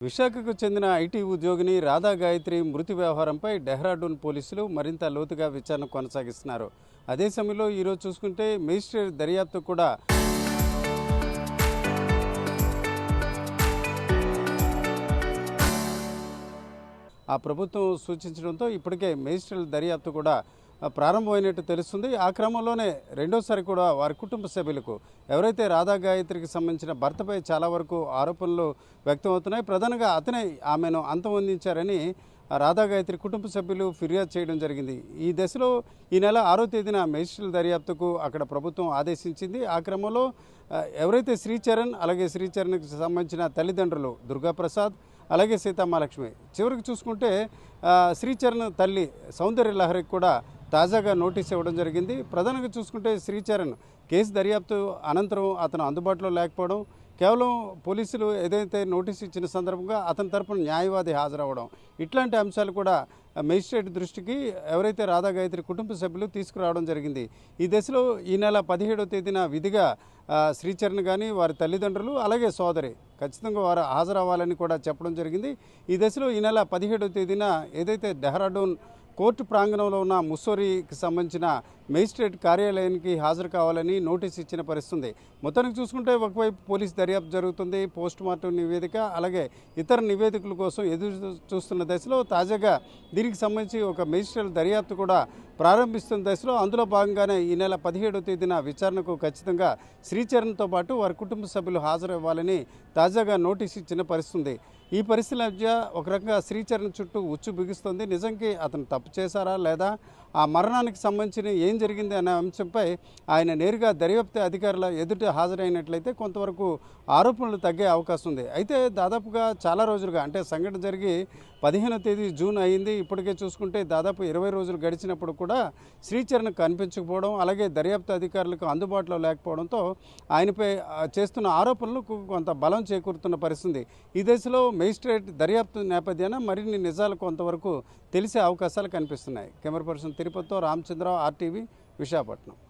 విశాఖకు చెందిన ఐటీ ఉద్యోగిని రాధా గాయత్రి మృతి వ్యవహారంపై డెహ్రాడూన్ పోలీసులు మరింత లోతుగా విచారణ కొనసాగిస్తున్నారు. అదే సమయంలో ఈరోజు చూసుకుంటే మేజిస్ట్రేట్ దర్యాప్తు కూడా ఆ ప్రభుత్వం సూచించడంతో ఇప్పటికే మేజిస్ట్రేట్ దర్యాప్తు కూడా ప్రారంభమైనట్టు తెలుస్తుంది. ఆ క్రమంలోనే రెండోసారి కూడా వారి కుటుంబ సభ్యులకు ఎవరైతే రాధా గాయత్రికి సంబంధించిన భర్తపై చాలా వరకు ఆరోపణలు వ్యక్తమవుతున్నాయి. ప్రధానంగా అతనే ఆమెను అంతమొందించారని రాధా గాయత్రి కుటుంబ సభ్యులు ఫిర్యాదు చేయడం జరిగింది. ఈ దశలో ఈ నెల 6వ తేదీన మేజిస్ట్రేట్ దర్యాప్తుకు అక్కడ ప్రభుత్వం ఆదేశించింది. ఆ క్రమంలో ఎవరైతే శ్రీచరణ్ అలాగే శ్రీచరణ్కి సంబంధించిన తల్లిదండ్రులు దుర్గాప్రసాద్ అలాగే సీతమ్మలక్ష్మి చివరికి చూసుకుంటే శ్రీచరణ్ తల్లి సౌందర్య లహరికి కూడా తాజాగా నోటీస్ ఇవ్వడం జరిగింది. ప్రధానంగా చూసుకుంటే శ్రీచరణ్ కేసు దర్యాప్తు అనంతరం అతను అందుబాటులో లేకపోవడం, కేవలం పోలీసులు ఏదైతే నోటీస్ ఇచ్చిన సందర్భంగా అతని తరపున న్యాయవాది హాజరవ్వడం, ఇట్లాంటి అంశాలు కూడా మేజిస్ట్రేట్ దృష్టికి ఎవరైతే రాధా గాయత్రి కుటుంబ సభ్యులు తీసుకురావడం జరిగింది. ఈ దశలో ఈ నెల 17వ తేదీన విధిగా శ్రీచరణ్ కానీ వారి తల్లిదండ్రులు అలాగే సోదరి ఖచ్చితంగా వారు హాజరవ్వాలని కూడా చెప్పడం జరిగింది. ఈ దశలో ఈ నెల 17వ తేదీన ఏదైతే డెహ్రాడూన్ కోర్టు ప్రాంగణంలో ఉన్న ముస్సోరీకి సంబంధించిన మేజిస్ట్రేట్ కార్యాలయానికి హాజరు కావాలని నోటీస్ ఇచ్చిన పరిస్థితుంది. మొత్తానికి చూసుకుంటే ఒకవైపు పోలీస్ దర్యాప్తు జరుగుతుంది, పోస్ట్ మార్టం నివేదిక అలాగే ఇతర నివేదికల కోసం ఎదురు చూస్తున్న దశలో తాజాగా దీనికి సంబంధించి ఒక మేజిస్ట్రేట్ దర్యాప్తు కూడా ప్రారంభిస్తున్న దశలో అందులో భాగంగానే ఈ నెల 17వ తేదీన విచారణకు ఖచ్చితంగా శ్రీచరణ్తో పాటు వారి కుటుంబ సభ్యులు హాజరు ఇవ్వాలని తాజాగా నోటీస్ ఇచ్చిన పరిస్థితుంది. ఈ పరిస్థితుల మధ్య ఒక రకంగా శ్రీచరణ్ చుట్టూ ఉచ్చు బిగుస్తుంది. నిజంకి అతను తప్పు చేశారా లేదా, ఆ మరణానికి సంబంధించిన ఏం జరిగింది అనే అంశంపై ఆయన నేరుగా దర్యాప్తు అధికారుల ఎదుట హాజరైనట్లయితే కొంతవరకు ఆరోపణలు తగ్గే అవకాశం ఉంది. అయితే దాదాపుగా చాలా రోజులుగా అంటే సంఘటన జరిగి 15వ తేదీ జూన్ అయింది. ఇప్పటికే చూసుకుంటే దాదాపు 20 రోజులు గడిచినప్పుడు కూడా శ్రీచరణ్ కనిపించకపోవడం అలాగే దర్యాప్తు అధికారులకు అందుబాటులో లేకపోవడంతో ఆయనపై చేస్తున్న ఆరోపణలకు కొంత బలం చేకూరుతున్న పరిస్థితి. ఈ దశలో మేజిస్ట్రేట్ దర్యాప్తు నేపథ్యాన మరిన్ని నిజాలు కొంతవరకు తెలిసే అవకాశాలు కనిపిస్తున్నాయి. కెమెరా పర్సన్ తిరుపతితో రామచంద్రరావు, RTV, విశాఖపట్నం.